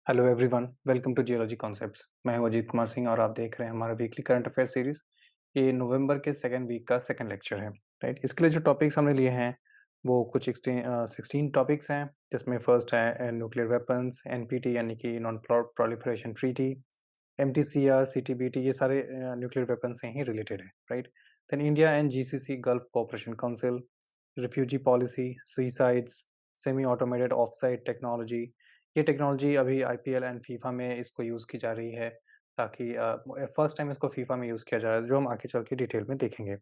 Hello everyone, welcome to geology concepts. मैं हूं अजीत कुमार सिंह और आप देख रहे हैं हमारा वीकली करंट अफेयर सीरीज। ये नवंबर के सेकंड वीक का सेकंड लेक्चर है। राइट, इसके लिए जो टॉपिक्स हमने लिए हैं वो कुछ 16 टॉपिक्स हैं, जिसमें फर्स्ट है न्यूक्लियर वेपन्स, एनपीटी यानी कि non proliferation treaty, MTCR, CTBT, ये सारे न्यूक्लियर वेपन से ही रिलेटेड है। Right, then India and GCC gulf cooperation council, refugee policy, suicides, semi automated offside technology. ये टेक्नोलॉजी अभी आईपीएल एंड फीफा में इसको यूज़ की जा रही है, ताकि फर्स्ट टाइम इसको फीफा में यूज़ किया जा रहा है, जो हम आगे चल के डिटेल में देखेंगे।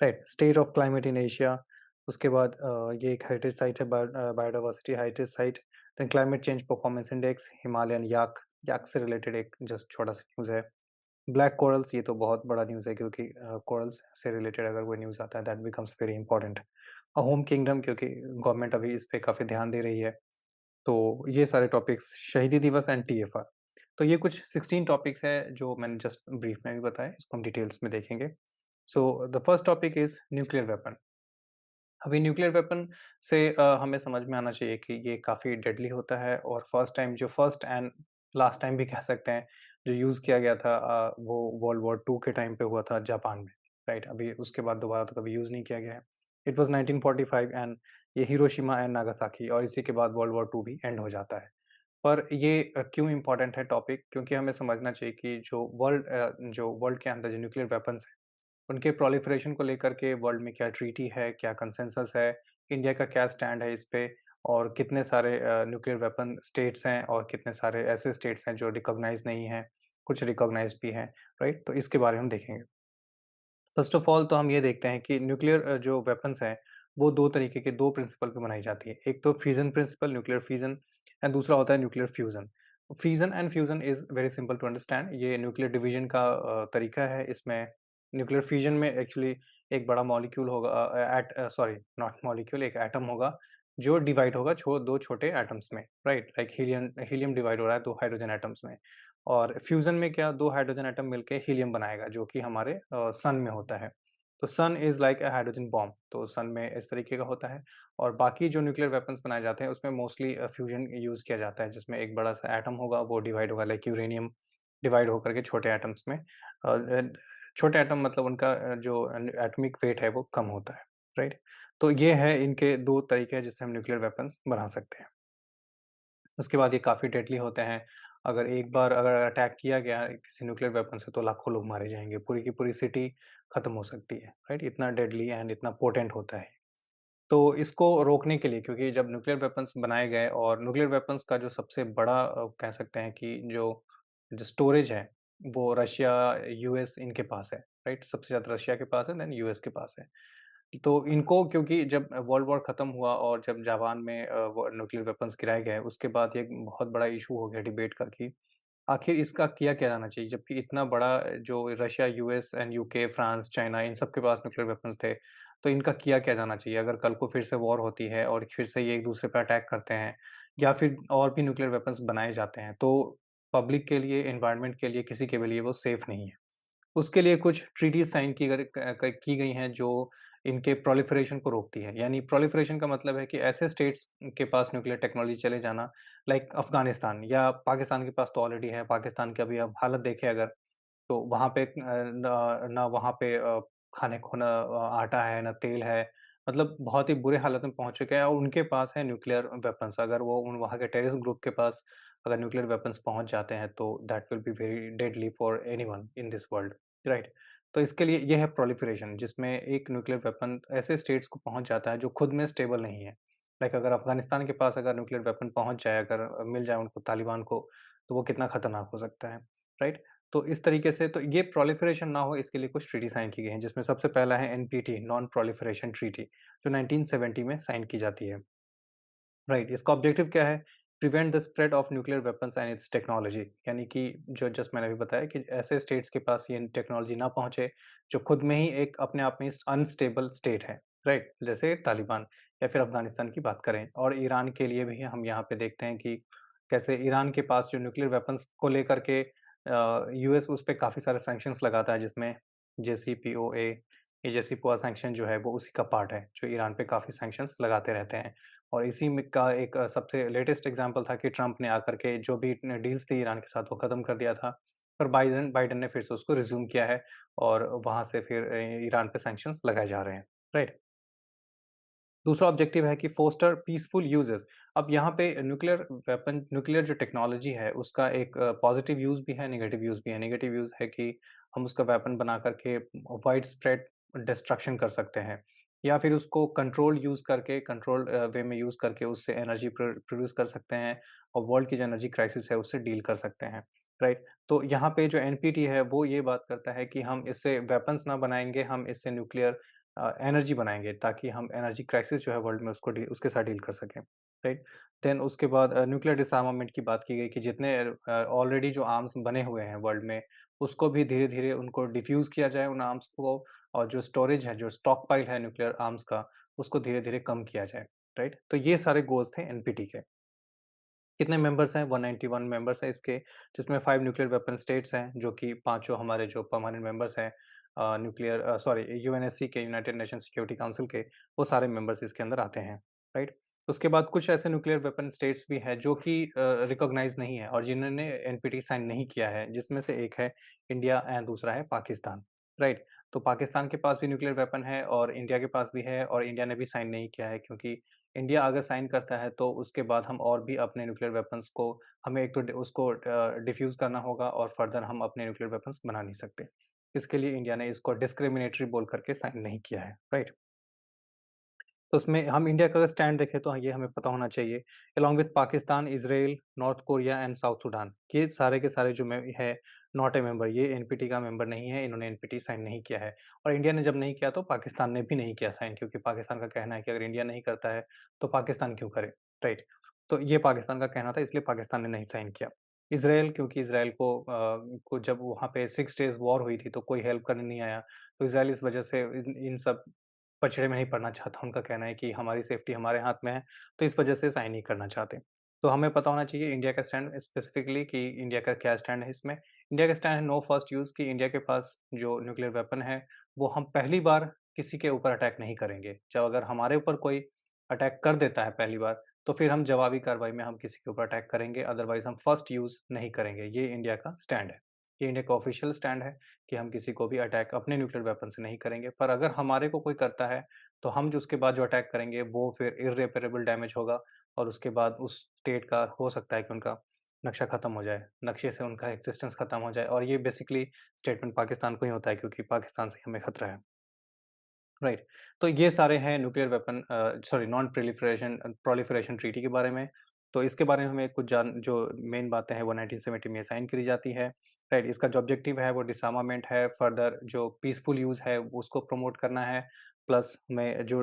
Right, state of climate in Asia, उसके बाद ये एक हेरिटेज साइट है, biodiversity heritage site. Then climate change performance index, Himalayan yak, yak से रिलेटेड एक जस्ट छोटा सा न्यूज़ है। ब्लैक कोरल्स, ये तो बहुत बड़ा न्यूज़ है, क्योंकि कोरल्स से रिलेटेड अगर कोई न्यूज़ आता है that becomes very important. Home kingdom, क्योंकि गवर्नमेंट अभी इस पे काफ़ी ध्यान दे रही है। तो ये सारे टॉपिक्स, शहीदी दिवस एंड टीएफआर। तो ये कुछ 16 टॉपिक्स है जो मैंने जस्ट ब्रीफ में भी बताया, इसको हम डिटेल्स में देखेंगे। So the first topic is nuclear weapon. अभी न्यूक्लियर वेपन से हमें समझ में आना चाहिए कि ये काफ़ी डेडली होता है, और फर्स्ट एंड लास्ट टाइम भी कह सकते हैं जो यूज़ किया गया था, वो वर्ल्ड वॉर टू के टाइम पे हुआ था जापान में। राइट, अभी उसके बाद दोबारा तो कभी यूज़ नहीं किया गया है। इट वाज 1945 एंड ये हिरोशिमा एंड नागासाकी, और इसी के बाद वर्ल्ड वॉर टू भी एंड हो जाता है। पर ये क्यों इम्पोर्टेंट है टॉपिक, क्योंकि हमें समझना चाहिए कि जो वर्ल्ड के अंदर जो न्यूक्लियर वेपन्स हैं, उनके प्रोलिफरेशन को लेकर के वर्ल्ड में क्या ट्रीटी है, क्या कंसेंसस है, इंडिया का क्या स्टैंड है इस पे, और कितने सारे न्यूक्लियर वेपन स्टेट्स हैं और कितने सारे ऐसे स्टेट्स हैं जो रिकॉग्नाइज नहीं हैं, कुछ रिकॉग्नाइज्ड भी हैं। राइट, तो इसके बारे में हम देखेंगे। फर्स्ट ऑफ ऑल तो हम ये देखते हैं कि न्यूक्लियर जो वेपन्स हैं, वो 2 तरीके के 2 प्रिंसिपल पे बनाई जाती है। एक तो fission principle, nuclear fission, and दूसरा होता है nuclear fusion. Fission and fusion is very simple to understand. ये न्यूक्लियर डिवीज़न का तरीका है। इसमें न्यूक्लियर फिज़न में एक्चुअली एक बड़ा मॉलिक्यूल होगा, सॉरी, नॉट मॉलिक्यूल, एक एटम होगा जो डिवाइड होगा 2 छोटे एटम्स में। Right, like helium helium divide हो रहा है 2 हाइड्रोजन एटम्स में। और फ्यूज़न में क्या, 2 हाइड्रोजन एटम मिलके हीलियम बनाएगा, जो कि हमारे सन में होता है। तो sun is like a hydrogen bomb, तो सन में इस तरीके का होता है। और बाकी जो न्यूक्लियर वेपन्स बनाए जाते हैं उसमें मोस्टली फ्यूजन यूज़ किया जाता है, जिसमें एक बड़ा-सा एटम होगा, वो डिवाइड होगा, लाइक यूरेनियम डिवाइड होकर के छोटे एटम्स में। छोटे एटम मतलब उनका जो एटॉमिक वेट है वो कम होता है। राइट? तो ये है, इनके 2 तरीके हैं जिससे हम न्यूक्लियर वेपन्स बना सकते हैं। उसके बाद ये काफ़ी डेडली होते हैं। अगर एक बार अगर अटैक किया गया किसी न्यूक्लियर वेपन से, तो लाखों लोग मारे जाएँगे, पूरी की पूरी सिटी खत्म हो सकती है, राइट? इतना डेडली एंड इतना पोटेंट होता है। तो इसको रोकने के लिए, क्योंकि जब न्यूक्लियर वेपन्स बनाए गए, और न्यूक्लियर वेपन्स का जो सबसे बड़ा कह सकते हैं कि जो जो स्टोरेज है, वो रशिया, यूएस इनके पास है, राइट? सबसे ज़्यादा रशिया के पास है, देन यूएस के पास है। तो इनको, क्योंकि जब वर्ल्ड वॉर खत्म हुआ और जब जापान में वो न्यूक्लियर वेपन्स गिराए गए, उसके बाद ये एक बहुत बड़ा इश्यू हो गया डिबेट का कि आखिर इसका किया क्या जाना चाहिए? जबकि इतना बड़ा जो Russia, US and UK, France, China, इन सब के पास न्यूक्लियर वेपन्स थे, तो इनका किया क्या जाना चाहिए? अगर कल को फिर से वॉर होती है और फिर से ये एक-दूसरे पे अटैक करते हैं, या फिर और भी न्यूक्लियर वेपन्स बनाए जाते हैं, तो पब्लिक के लिए, एनवायरनमेंट के लिए, किसी के भी लिए वो सेफ नहीं है। उसके लिए कुछ ट्रीटीज़ साइन की गई हैं जो इनके प्रोलिफरेशन को रोकती है। यानी प्रोलिफरेशन का मतलब है कि ऐसे स्टेट्स के पास न्यूक्लियर टेक्नोलॉजी चले जाना, लाइक अफ़गानिस्तान या पाकिस्तान के पास तो ऑलरेडी है। पाकिस्तान की अभी आप हालत देखें अगर, तो वहाँ पे ना वहाँ पे खाने को ना आटा है, ना तेल है। मतलब बहुत ही बुरे हालत में पहुँच चुके हैं, और उनके पास है न्यूक्लियर वेपन्स। अगर वो उन वहाँ के टेररिस्ट ग्रुप के पास अगर न्यूक्लियर वेपन्स पहुँच जाते हैं, तो that will be very deadly for anyone in this world, right? तो इसके लिए ये है प्रोलिफरेशन, जिसमें एक न्यूक्लियर वेपन ऐसे स्टेट्स को पहुँच जाता है जो खुद में स्टेबल नहीं है। लाइक अगर अफ़गानिस्तान के पास अगर न्यूक्लियर वेपन पहुँच जाए, अगर मिल जाए उनको, तालिबान को, तो वो कितना खतरनाक हो सकता है, राइट? तो इस तरीके से, तो ये प्रोलिफरेशन ना हो, इसके लिए कुछ ट्रीटी साइन की गई हैं, जिसमें सबसे पहला है एनपीटी, नॉन प्रोलिफरेशन ट्रीटी, जो 1970 में साइन की जाती है। राइट, इसका ऑब्जेक्टिव क्या है? Prevent the spread of nuclear weapons and it's technology. यानी कि जो जस्ट मैंने अभी बताया कि ऐसे स्टेट्स के पास ये टेक्नोलॉजी ना पहुंचे, जो खुद में ही एक अपने आप में अनस्टेबल स्टेट है। राइट, जैसे तालिबान, या फिर अफगानिस्तान की बात करें, और ईरान के लिए भी हम यहाँ पे देखते हैं कि कैसे ईरान के पास जो न्यूक्लियर वेपन्स को लेकर के यूएस उस पर काफ़ी सारे सैंक्शंस लगाता है, जिसमें जेसीपीओए, ये जसीपुआ सैंक्शन जो है वो उसी का पार्ट है, जो ईरान पे काफ़ी सैंक्शंस लगाते रहते हैं। और इसी में का एक सबसे लेटेस्ट एग्ज़ाम्पल था कि ट्रंप ने आकर के जो भी डील्स थी ईरान के साथ वो ख़त्म कर दिया था। पर बाइडेन बाइडेन ने फिर से उसको रिज़्यूम किया है और वहाँ से फिर ईरान पे सैंक्शंस लगाए जा रहे हैं, राइट? दूसरा ऑब्जेक्टिव है कि फोस्टर पीसफुल यूजेस। अब यहाँ पे न्यूक्लियर जो टेक्नोलॉजी है उसका एक पॉजिटिव यूज़ भी है, नेगेटिव यूज़ भी है। नेगेटिव यूज़ है कि हम उसका वेपन बना करके वाइड स्प्रेड डिस्ट्रक्शन कर सकते हैं या फिर उसको कंट्रोल वे में यूज़ करके उससे एनर्जी प्रोड्यूस कर सकते हैं और वर्ल्ड की जो एनर्जी क्राइसिस है उससे डील कर सकते हैं, राइट? तो यहाँ पे जो एनपीटी है वो ये बात करता है कि हम इससे वेपन्स ना बनाएंगे, हम इससे न्यूक्लियर एनर्जी बनाएँगे ताकि हम एनर्जी क्राइसिस जो है वर्ल्ड में उसके साथ डील कर सकें, राइट? देन उसके बाद न्यूक्लियर डिसआर्मामेंट की बात की गई कि जितने ऑलरेडी जो आर्म्स बने हुए हैं वर्ल्ड में, उसको भी धीरे-धीरे उनको डिफ्यूज़ किया जाए उन आर्म्स को और जो स्टोरेज है, जो स्टॉक पाइल है न्यूक्लियर आर्म्स का, उसको धीरे-धीरे कम किया जाए, राइट? तो ये सारे गोल्स थे एनपीटी के। कितने मेंबर्स हैं? 191 मेंबर्स हैं इसके, जिसमें 5 न्यूक्लियर वेपन स्टेट्स हैं, जो कि पाँचों हमारे जो परमानेंट मेंबर्स हैं सॉरी यूएनएससी के, यूनाइटेड नेशन सिक्योरिटी काउंसिल के, वो सारे मेंबर्स इसके अंदर आते हैं, राइट? उसके बाद कुछ ऐसे न्यूक्लियर वेपन स्टेट्स भी हैं जो कि रिकॉग्नाइज़ नहीं है और जिन्होंने एनपीटी साइन नहीं किया है, जिसमें से एक है इंडिया एंड दूसरा है पाकिस्तान, राइट? तो पाकिस्तान के पास भी न्यूक्लियर वेपन है और इंडिया के पास भी है और इंडिया ने भी साइन नहीं किया है क्योंकि इंडिया अगर साइन करता है तो उसके बाद हम और भी अपने न्यूक्लियर वेपन्स को हमें एक तो उसको डिफ्यूज़ करना होगा और फर्दर हम अपने न्यूक्लियर वेपन्स बना नहीं सकते। इसके लिए इंडिया ने इसको डिस्क्रिमिनेटरी बोल करके साइन नहीं किया है, राइट? तो उसमें हम इंडिया का अगर स्टैंड देखें तो ये हमें पता होना चाहिए along with Pakistan, Israel, north Korea and south Sudan, ये सारे के सारे जो है नॉट ए मेंबर, ये एनपीटी का मेंबर नहीं है, इन्होंने एनपीटी साइन नहीं किया है और इंडिया ने जब नहीं किया तो पाकिस्तान ने भी नहीं किया साइन क्योंकि पाकिस्तान का कहना है कि अगर इंडिया नहीं करता है तो पाकिस्तान क्यों करे, राइट? तो ये पाकिस्तान का कहना था इसलिए पाकिस्तान ने नहीं साइन किया। इसराइल, क्योंकि इसराइल को जब वहाँ पे 6 डेज़ वॉर हुई थी तो कोई हेल्प करने नहीं आया, तो इसराइल इस वजह से इन सब पचड़े में नहीं पड़ना चाहता। उनका कहना है कि हमारी सेफ्टी हमारे हाथ में है, तो इस वजह से साइन नहीं करना चाहते। तो हमें पता होना चाहिए इंडिया का स्टैंड स्पेसिफिकली कि इंडिया का क्या स्टैंड है इसमें। इंडिया का स्टैंड है नो फर्स्ट यूज़, कि इंडिया के पास जो न्यूक्लियर वेपन है, वो हम पहली बार किसी के ऊपर अटैक नहीं करेंगे। जब अगर हमारे ऊपर कोई अटैक कर देता है पहली बार, तो फिर हम जवाबी कार्रवाई में हम किसी के ऊपर अटैक करेंगे, अदरवाइज़ हम फर्स्ट यूज़ नहीं करेंगे। ये इंडिया का स्टैंड है। ये इंडिया का ऑफ़िशियल स्टैंड है कि हम किसी को भी अटैक अपने न्यूक्लियर वेपन से नहीं करेंगे। पर अगर हमारे को कोई करता है तो हम जो उसके बाद जो अटैक करेंगे वो फिर इर्रेपरेबल डैमेज होगा और उसके बाद उस स्टेट का हो सकता है कि उनका नक्शा खत्म हो जाए, नक्शे से उनका एक्जिस्टेंस खत्म हो जाए और ये बेसिकली स्टेटमेंट पाकिस्तान को ही होता है क्योंकि पाकिस्तान से हमें खतरा है। राइट। तो ये सारे हैं nuclear weapon sorry non proliferation treaty के बारे में। तो इसके बारे में हमें कुछ जान जो मेन बातें हैं वो 1970 में साइन करी जाती है। राइट, इसका जो ऑब्जेक्टिव है वो डिसआर्मामेंट है, फर्दर जो पीसफुल यूज़ है वो उसको प्रमोट करना है, प्लस में जो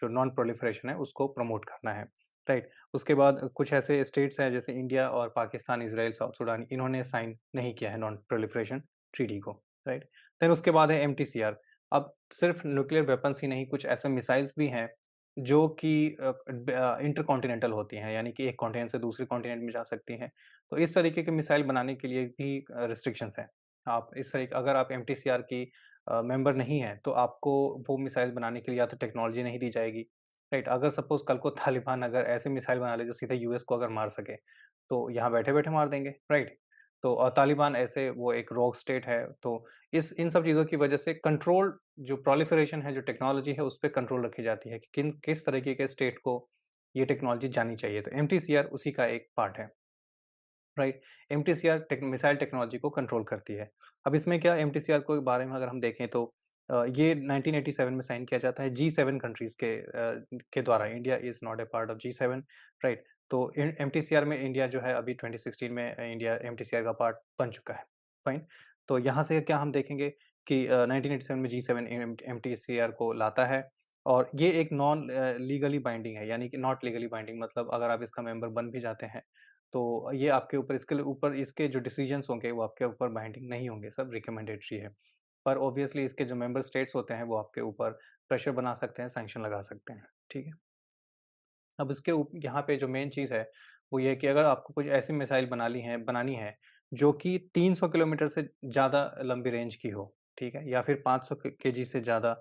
नॉन प्रोलिफरेशन है उसको प्रमोट करना है। राइट, उसके बाद कुछ ऐसे स्टेट्स हैं जैसे इंडिया और पाकिस्तान, इज़राइल, साउथ सुडान, इन्होंने साइन नहीं किया है नॉन प्रोलिफरेशन ट्रीटी को। राइट, देन उसके बाद है एमटीसीआर। अब सिर्फ न्यूक्लियर वेपन्स ही नहीं, कुछ ऐसे मिसाइल्स भी हैं जो कि इंटरकॉन्टिनेंटल होती हैं, यानी कि एक कॉन्टिनेंट से दूसरे कॉन्टिनेंट में जा सकती हैं। तो इस तरीके के मिसाइल बनाने के लिए भी रिस्ट्रिक्शंस हैं। आप इस तरीके अगर आप एमटीसीआर की मेंबर नहीं हैं, तो आपको वो मिसाइल बनाने के लिए या तो टेक्नोलॉजी नहीं दी जाएगी, राइट? अगर सपोज़ कल को तालिबान अगर ऐसे मिसाइल बना ले जो सीधे यूएस को अगर मार सके, तो यहाँ बैठे-बैठे मार देंगे, राइट? तो तालिबान ऐसे वो एक रॉक स्टेट है, तो इस इन सब चीज़ों की वजह से कंट्रोल जो प्रोलिफरेशन है, जो टेक्नोलॉजी है, उस पे कंट्रोल रखी जाती है कि किस तरीके के स्टेट को ये टेक्नोलॉजी जानी चाहिए। तो एमटीसीआर उसी का एक पार्ट है, राइट? एमटीसीआर मिसाइल टेक्नोलॉजी को कंट्रोल करती है। अब इसमें क्या एमटीसीआर को बारे में अगर हम देखें तो ये 1987 में साइन किया जाता है जी7 कंट्रीज़ के द्वारा। India is not a part of जी7, राइट? तो एमटीसीआर में इंडिया जो है अभी 2016 में इंडिया एमटीसीआर का पार्ट बन चुका है, फाइन। तो यहाँ से क्या हम देखेंगे कि 1987 में जी7 एमटीसीआर को लाता है और ये एक नॉन लीगली बाइंडिंग है, यानी कि नॉट लीगली बाइंडिंग मतलब अगर आप इसका मेंबर बन भी जाते हैं, तो ये आपके ऊपर इसके जो डिसीजंस होंगे वो आपके ऊपर बाइंडिंग नहीं होंगे, सब रिकमेंडेटरी है। पर ऑब्वियसली इसके जो मेंबर स्टेट्स होते हैं वो आपके ऊपर प्रेशर बना सकते हैं, सैंक्शन लगा सकते हैं, ठीक है? अब इसके यहाँ पे जो मेन चीज़ है, वो ये है कि अगर आपको कुछ ऐसी मिसाइल बनानी है, जो कि 300 किलोमीटर से ज़्यादा लंबी रेंज की हो, ठीक है? या फिर 500 केजी से ज़्यादा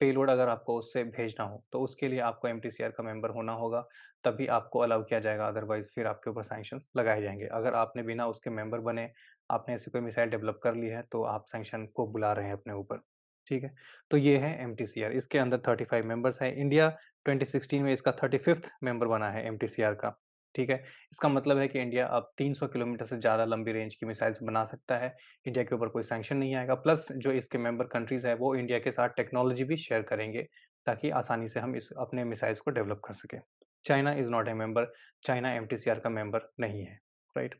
पेलोड अगर आपको उससे भेजना हो, तो उसके लिए आपको एमटीसीआर का मेंबर होना होगा, तभी आपको अलाउ किया जाएगा, अदरवाइज़ फिर आपके ऊपर सैंक्शंस लगाए जाएँगे। अगर आपने बिना उसके मेंबर बने, आपने ऐसी कोई मिसाइल डेवलप कर ली है, तो आप सैंक्शन को बुला रहे हैं अपने ऊपर, ठीक है? तो ये है एमटीसीआर, इसके अंदर 35 मेंबर्स हैं। इंडिया 2016 में इसका 35th मेंबर बना है एमटीसीआर का, ठीक है? इसका मतलब है कि इंडिया अब 300 किलोमीटर से ज़्यादा लंबी रेंज की मिसाइल्स बना सकता है। इंडिया के ऊपर कोई सैंक्शन नहीं आएगा, प्लस जो इसके मेंबर कंट्रीज़ हैं, वो इंडिया के साथ टेक्नोलॉजी भी शेयर करेंगे, ताकि आसानी से हम इस अपने मिसाइल्स को डेवलप कर सकें। China is not A member, China MTCR का मेंबर नहीं है, राइट?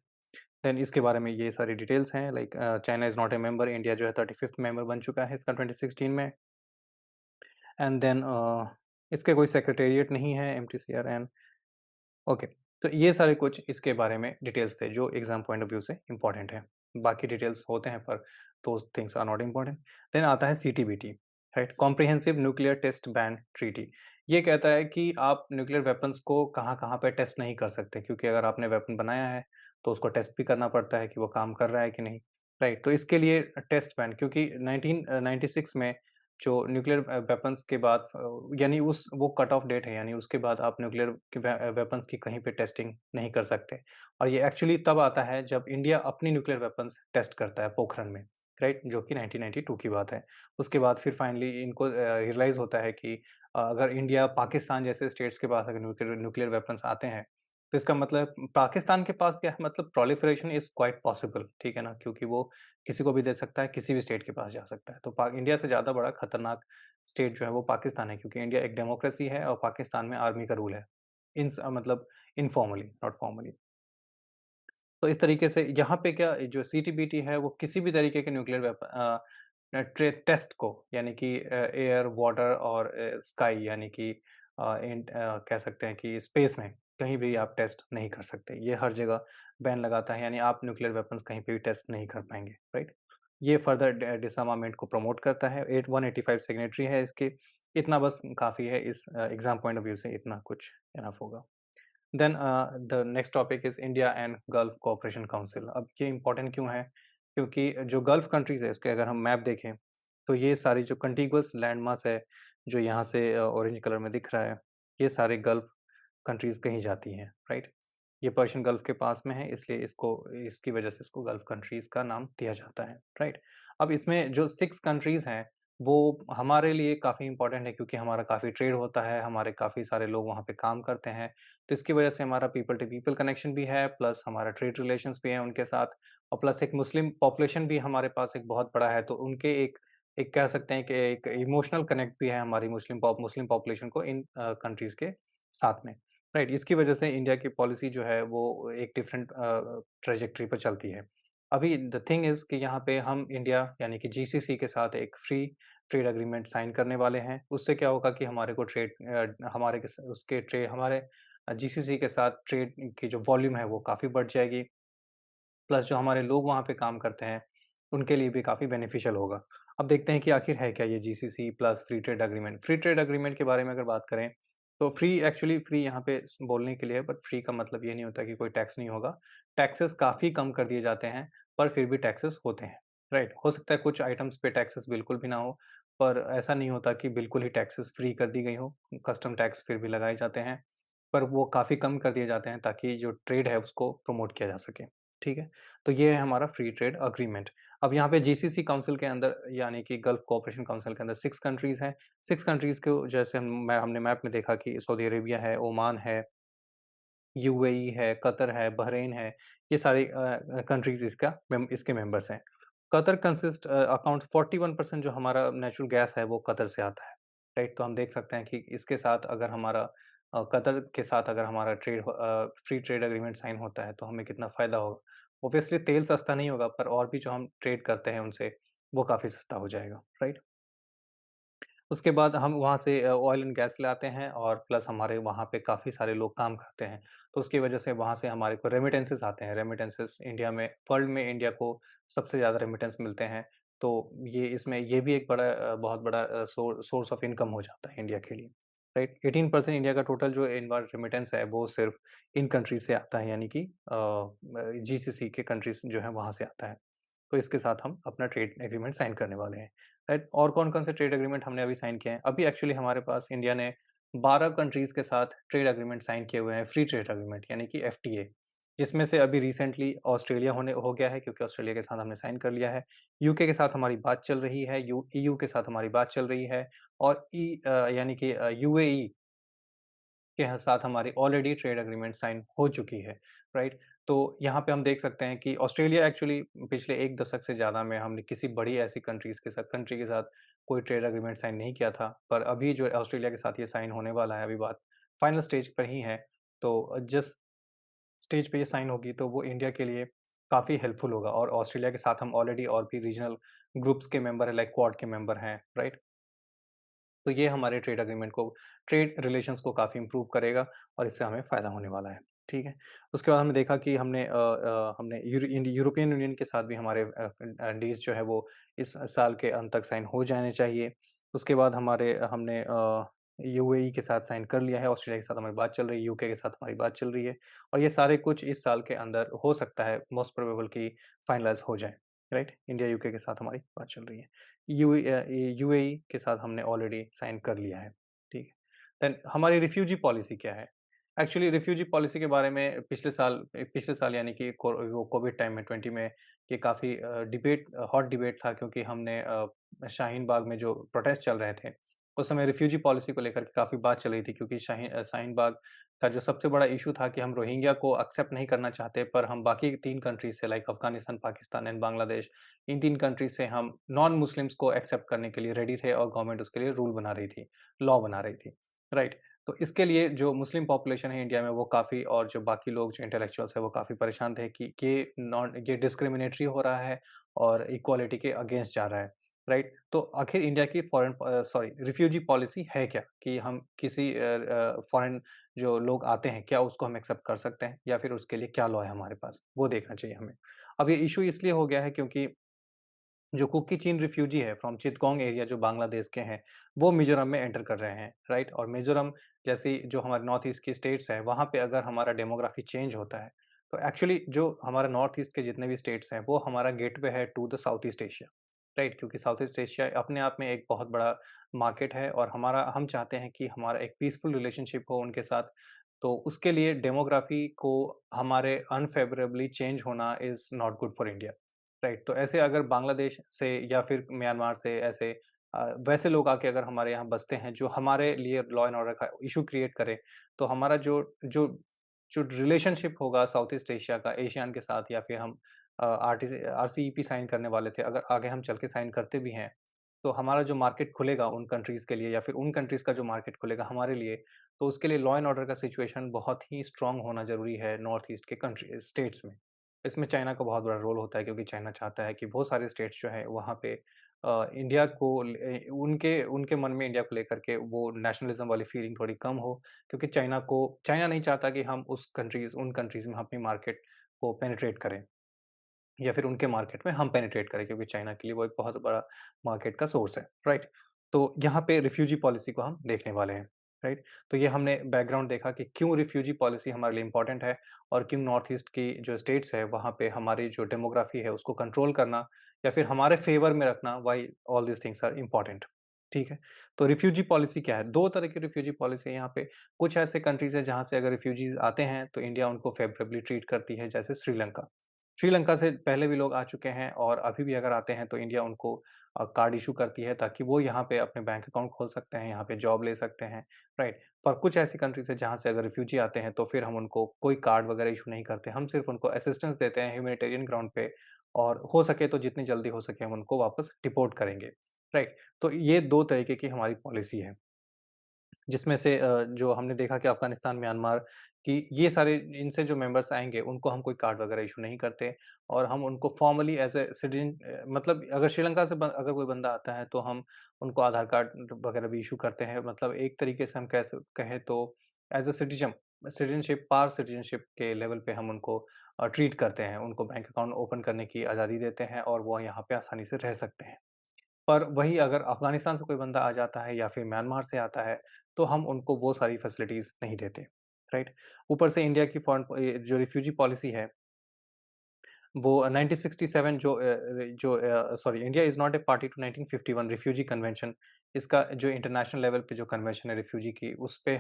देन इसके बारे में ये सारी डिटेल्स हैं, like China is not A member, India जो है 35th मेंबर बन चुका है इसका 2016 में। एंड देन इसके कोई सेक्रेटेरिएट नहीं है एमटीसीआर एंड ओके। तो ये सारे कुछ इसके बारे में डिटेल्स थे जो एग्जाम पॉइंट ऑफ व्यू से इंपॉर्टेंट है। बाकी डिटेल्स होते हैं पर those things are not important. Then आता है CTBT, right? Comprehensive nuclear test ban treaty. ये कहता है कि आप न्यूक्लियर वेपन्स को कहाँ-कहाँ पे टेस्ट नहीं कर सकते, क्योंकि अगर आपने वेपन बनाया है तो उसको टेस्ट भी करना पड़ता है कि वो काम कर रहा है कि नहीं, राइट? तो इसके लिए टेस्ट बैन, क्योंकि 1996 में जो न्यूक्लियर वेपन्स के बाद यानी उस वो कट ऑफ डेट है, यानी उसके बाद आप न्यूक्लियर वेपन्स की कहीं पे टेस्टिंग नहीं कर सकते। और ये एक्चुअली तब आता है जब इंडिया अपनी न्यूक्लियर वेपन्स टेस्ट करता है पोखरण में, राइट? जो कि 1992 की बात है। उसके बाद फिर फाइनली इनको रियलाइज़ होता है कि अगर इंडिया, पाकिस्तान जैसे स्टेट्स के पास अगर न्यूक्लियर न्यूक्लियर वेपन्स आते हैं, तो इसका मतलब पाकिस्तान के पास क्या है, मतलब प्रोलिफरेशन इज़ क्वाइट पॉसिबल, ठीक है ना? क्योंकि वो किसी को भी दे सकता है, किसी भी स्टेट के पास जा सकता है। तो पा इंडिया से ज़्यादा बड़ा खतरनाक स्टेट जो है वो पाकिस्तान है, क्योंकि इंडिया एक डेमोक्रेसी है और पाकिस्तान में आर्मी का रूल है। मतलब इनफॉर्मली, नॉट फॉर्मली। तो इस तरीके से यहाँ पे क्या जो सीटीबीटी है वो किसी भी तरीके के न्यूक्लियर टेस्ट को, यानी कि एयर, वाटर और स्काई, यानी कि कह सकते हैं कि स्पेस में कहीं भी आप टेस्ट नहीं कर सकते। ये हर जगह बैन लगाता है, यानी आप न्यूक्लियर वेपन्स कहीं पे भी टेस्ट नहीं कर पाएँगे, राइट? ये फर्दर डिसआर्मामेंट को प्रमोट करता है। 185 सिग्नेटरी है इसके। इतना बस काफ़ी है, इस एग्ज़ाम पॉइंट ऑफ व्यू से इतना कुछ इनफ होगा। Then the next topic is India and Gulf cooperation Council. अब ये इम्पोर्टेंट क्यों है? क्योंकि जो गल्फ कंट्रीज़ है, इसके अगर हम मैप देखें, तो ये सारी जो कॉन्टिगुअस लैंड मास है, जो यहाँ से ऑरेंज कलर में दिख रहा है, ये सारे गल्फ कंट्रीज़ कहीं जाती हैं, राइट? ये पर्शियन गल्फ के पास में है, इसलिए इसको इसकी वजह से इसको गल्फ कंट्रीज़ का नाम दिया जाता है, राइट? अब इसमें जो 6 कंट्रीज़ हैं, वो हमारे लिए काफ़ी इम्पोर्टेंट है, क्योंकि हमारा काफ़ी ट्रेड होता है, हमारे काफ़ी सारे लोग वहाँ पे काम करते हैं। तो इसकी वजह से हमारा पीपल टू पीपल कनेक्शन भी है, प्लस हमारा ट्रेड रिलेशंस भी है उनके साथ, और प्लस एक मुस्लिम पॉपुलेशन भी हमारे पास एक बहुत बड़ा है, तो उनके एक एक कह सकते हैं कि एक इमोशनल कनेक्ट भी है हमारी मुस्लिम पॉपुलेशन को इन कंट्रीज़ के साथ में, राइट? इसकी वजह से इंडिया की पॉलिसी जो है वो एक डिफरेंट ट्रैजेक्टरी पर चलती है। अभी द थिंग इज़ कि यहाँ पे हम इंडिया यानी कि जीसीसी के साथ एक फ्री ट्रेड एग्रीमेंट साइन करने वाले हैं। उससे क्या होगा कि हमारे को हमारे के स उसके ट्रे हमारे जीसीसी के साथ ट्रेड की जो वॉल्यूम है वो काफ़ी बढ़ जाएगी। प्लस जो हमारे लोग वहाँ पे काम करते हैं, उनके लिए भी काफ़ी बेनिफिशियल होगा। अब देखते हैं कि आखिर है क्या ये GCC plus free trade agreement. Free trade agreement के बारे में अगर बात करें, तो फ्री यहाँ पे बोलने के लिए है, बट फ्री का मतलब ये नहीं होता कि कोई टैक्स नहीं होगा। टैक्सेस काफ़ी कम कर दिए जाते हैं, पर फिर भी टैक्सेस होते हैं, राइट? हो सकता है कुछ आइटम्स पे टैक्सेस बिल्कुल भी ना हो, पर ऐसा नहीं होता कि बिल्कुल ही टैक्सेस फ्री कर दी गई हो। कस्टम टैक्स फिर भी लगाए जाते हैं, पर वो काफ़ी कम कर दिए जाते हैं, ताकि जो ट्रेड है उसको प्रमोट किया जा सके, ठीक है? तो ये है हमारा फ्री ट्रेड एग्रीमेंट। अब यहाँ पे जीसीसी काउंसिल के अंदर, यानी कि गल्फ कोऑपरेशन काउंसिल के अंदर 6 कंट्रीज़ हैं। 6 कंट्रीज़ को जैसे हमने मैप में देखा कि सऊदी अरेबिया है, ओमान है, यूएई है, कतर है, बहरीन है, ये सारी कंट्रीज़ इसके मेंबर्स हैं। कतर अकाउंट्स 41% जो हमारा नेचुरल गैस है वो कतर से आता है, राइट? तो हम देख सकते हैं कि इसके साथ अगर हमारा कतर के साथ अगर हमारा फ्री ट्रेड एग्रीमेंट साइन होता है, तो हमें कितना फ़ायदा होगा। ऑब्वियसली तेल सस्ता नहीं होगा, पर और भी जो हम ट्रेड करते हैं उनसे, वो काफ़ी सस्ता हो जाएगा, राइट? उसके बाद हम वहाँ से ऑयल एंड गैस लाते हैं, और प्लस हमारे वहाँ पे काफ़ी सारे लोग काम करते हैं। तो उसकी वजह से वहाँ से हमारे को रेमिटेंसेस आते हैं। रेमिटेंसेस इंडिया में, वर्ल्ड में इंडिया को सबसे ज़्यादा रेमिटेंस मिलते हैं। तो ये भी एक बहुत बड़ा सोर्स ऑफ इनकम हो जाता है इंडिया के लिए, राइट? 18% इंडिया का टोटल जो इनवर्ड रेमिटेंस है वो सिर्फ़ इन कंट्रीज़ से आता है, यानी कि जीसीसी के कंट्रीज़ जो हैं वहाँ से आता है। तो इसके साथ हम अपना ट्रेड एग्रीमेंट साइन करने वाले हैं, राइट? और कौन-कौन से ट्रेड एग्रीमेंट हमने अभी साइन किए हैं? अभी एक्चुअली हमारे पास इंडिया ने 12 कंट्रीज़ के साथ ट्रेड एग्रीमेंट साइन किए हुए हैं, फ्री ट्रेड एग्रीमेंट यानी कि एफटीए, जिसमें से अभी रिसेंटली ऑस्ट्रेलिया हो गया है क्योंकि ऑस्ट्रेलिया के साथ हमने साइन कर लिया है। यूके के साथ हमारी बात चल रही है, ईयू के साथ हमारी बात चल रही है और यानी कि यूएई के साथ हमारी ऑलरेडी ट्रेड एग्रीमेंट साइन हो चुकी है, राइट? तो यहाँ पे हम देख सकते हैं कि ऑस्ट्रेलिया एक्चुअली पिछले 1 दशक से ज़्यादा में हमने किसी बड़ी ऐसी कंट्री के साथ कोई ट्रेड एग्रीमेंट साइन नहीं किया था। पर अभी जो ऑस्ट्रेलिया के साथ ये साइन होने वाला है, अभी बात फाइनल स्टेज पर ही है। तो जिस स्टेज पे ये साइन होगी तो वो इंडिया के लिए काफ़ी हेल्पफुल होगा और ऑस्ट्रेलिया के साथ हम ऑलरेडी और भी रीजनल ग्रुप्स के मेंबर हैं, लाइक क्वाड के मेंबर हैं, राइट? तो ये हमारे ट्रेड रिलेशंस को काफ़ी इम्प्रूव करेगा और इससे हमें फ़ायदा होने वाला है, ठीक है? उसके बाद हमने देखा कि हमने यूरोपियन यूनियन के साथ भी हमारे डील्स जो है वो इस साल के अंत तक साइन हो जाने चाहिए। उसके बाद हमने यूएई के साथ साइन कर लिया है, ऑस्ट्रेलिया के साथ हमारी बात चल रही है, यूके के साथ हमारी बात चल रही है और ये सारे कुछ इस साल के अंदर हो सकता है, मोस्ट प्रोबेबल कि फाइनलाइज़ हो जाएँ, राइट? इंडिया यूके के साथ हमारी बात चल रही है। यूएई के साथ हमने ऑलरेडी साइन कर लिया है, ठीक है। देन हमारी रिफ्यूजी पॉलिसी क्या है? एक्चुअली रिफ्यूजी पॉलिसी के बारे में पिछले साल यानी कि वो कोविड टाइम में 20 में ये काफ़ी हॉट डिबेट था क्योंकि हमने शाहीन बाग में जो प्रोटेस्ट चल रहे थे, उस समय रिफ्यूजी पॉलिसी को लेकर के काफ़ी बात चल रही थी क्योंकि शाहीन बाग का जो सबसे बड़ा इश्यू था कि हम रोहिंग्या को एक्सेप्ट नहीं करना चाहते, पर हम बाकी 3 कंट्रीज़ से like Afghanistan, Pakistan and Bangladesh, in 3 countries से हम नॉन मुस्लिम्स को एक्सेप्ट करने के लिए रेडी थे और गवर्नमेंट उसके लिए रूल बना रही थी, लॉ बना रही थी, राइट? तो इसके लिए जो मुस्लिम पॉपुलेशन है इंडिया में वो काफ़ी और जो बाकी लोग जो इंटेलेक्चुअल्स हैं वो काफ़ी परेशान थे कि ये डिस्क्रिमिनेटरी हो रहा है और इक्वालिटी के अगेंस्ट जा रहा है, राइट? तो आखिर इंडिया की रिफ्यूजी पॉलिसी है क्या? कि हम किसी फॉरेन जो लोग आते हैं, क्या उसको हम एक्सेप्ट कर सकते हैं या फिर उसके लिए क्या लॉ है हमारे पास? वो देखना चाहिए हमें। अब ये इश्यू इसलिए हो गया है क्योंकि जो कुकी चीन रिफ्यूजी है फ्रॉम चिटगोंग एरिया जो बांग्लादेश के हैं, वो मिज़ोरम में एंटर कर रहे हैं, राइट? और मिज़ोरम जैसी जो हमारे नॉर्थ ईस्ट की स्टेट्स हैं, वहाँ पे अगर हमारा डेमोग्राफी चेंज होता है, तो एक्चुअली जो हमारा नॉर्थ ईस्ट के जितने भी स्टेट्स हैं, वो हमारा गेटवे है to the South East Asia, right? क्योंकि साउथ ईस्ट एशिया अपने आप में एक बहुत बड़ा मार्केट है और हम चाहते हैं कि हमारा एक पीसफुल रिलेशनशिप हो उनके साथ, तो उसके लिए डेमोग्राफी को हमारे अनफ़ेवरेबली चेंज होना is not good for India. Right, तो ऐसे अगर बांग्लादेश से या फिर म्यांमार से ऐसे वैसे लोग आके अगर हमारे यहाँ बसते हैं जो हमारे लिए लॉ एंड ऑर्डर का इशू क्रिएट करे, तो हमारा जो जो रिलेशनशिप होगा साउथ ईस्ट एशिया का एशियान के साथ या फिर हम आरसीईपी साइन करने वाले थे, अगर आगे हम चल के साइन करते भी हैं, तो हमारा जो मार्केट खुलेगा उन कंट्रीज़ के लिए या फिर उन कंट्रीज़ का जो मार्केट खुलेगा हमारे लिए, तो उसके लिए लॉ एंड ऑर्डर का सिचुएशन बहुत ही स्ट्रॉन्ग होना ज़रूरी है नॉर्थ ईस्ट के स्टेट्स में। इसमें चाइना का बहुत बड़ा रोल होता है क्योंकि चाइना चाहता है कि बहुत सारे स्टेट्स जो हैं वहाँ पे इंडिया को उनके उनके मन में इंडिया को लेकर के वो नेशनलिज्म वाली फीलिंग थोड़ी कम हो क्योंकि चाइना नहीं चाहता कि हम उन कंट्रीज़ में अपनी मार्केट को पेनिट्रेट करें या फिर उनके मार्केट में हम पेनिट्रेट करें क्योंकि चाइना के लिए वो एक बहुत बड़ा मार्केट का सोर्स है, राइट? तो यहाँ पे रिफ्यूजी पॉलिसी को हम देखने वाले हैं, राइट? तो ये हमने बैकग्राउंड देखा कि क्यों रिफ्यूजी पॉलिसी हमारे लिए इम्पोर्टेंट है और क्यों नॉर्थ ईस्ट की जो स्टेट्स है वहाँ पे हमारी जो डेमोग्राफी है उसको कंट्रोल करना या फिर हमारे फेवर में रखना why all these things are important, ठीक है? तो रिफ्यूजी पॉलिसी क्या है? 2 तरह की रिफ्यूजी पॉलिसी है यहाँ पे। कुछ ऐसे कंट्रीज़ हैं जहाँ से अगर रिफ्यूजीज़ आते हैं तो इंडिया उनको फेवरेबली ट्रीट करती है जैसे श्रीलंका। श्रीलंका से पहले भी लोग आ चुके हैं और अभी भी अगर आते हैं तो इंडिया उनको कार्ड इश्यू करती है ताकि वो यहाँ पे अपने बैंक अकाउंट खोल सकते हैं, यहाँ पे जॉब ले सकते हैं, राइट? पर कुछ ऐसी कंट्रीज़ है जहाँ से अगर रिफ्यूजी आते हैं तो फिर हम उनको कोई कार्ड वगैरह इश्यू नहीं करते, हम सिर्फ़ उनको असिस्टेंस देते हैं ह्यूमैनिटेरियन ग्राउंड पे और हो सके तो जितनी जल्दी हो सके हम उनको वापस डिपोर्ट करेंगे, राइट? तो ये 2 तरीके की हमारी पॉलिसी है। जिसमें से जो हमने देखा कि अफ़गानिस्तान, म्यांमार कि ये सारे इनसे जो मेंबर्स आएँगे, उनको हम कोई कार्ड वगैरह इश्यू नहीं करते और हम उनको फ़ॉर्मली एज़ अ सिटिज़न मतलब अगर श्रीलंका से अगर कोई बंदा आता है, तो हम उनको आधार कार्ड वगैरह भी इश्यू करते हैं। मतलब एक तरीके से हम कहें तो एज़ अ सिटीज़नशिप के लेवल पे हम उनको ट्रीट करते हैं। उनको बैंक अकाउंट ओपन करने की आज़ादी देते हैं और वो यहाँ पे आसानी से रह सकते हैं। पर वही अगर अफ़गानिस्तान से कोई बंदा आ जाता है या फिर म्यांमार से आता है, तो हम उनको वो सारी फैसिलिटीज़ नहीं देते, राइट? ऊपर से इंडिया की जो रिफ्यूजी पॉलिसी है वो 1967 sorry, India is not a party to 1951 refugee convention. इसका जो इंटरनेशनल लेवल पे जो कन्वेंशन है रिफ्यूजी की, उस पे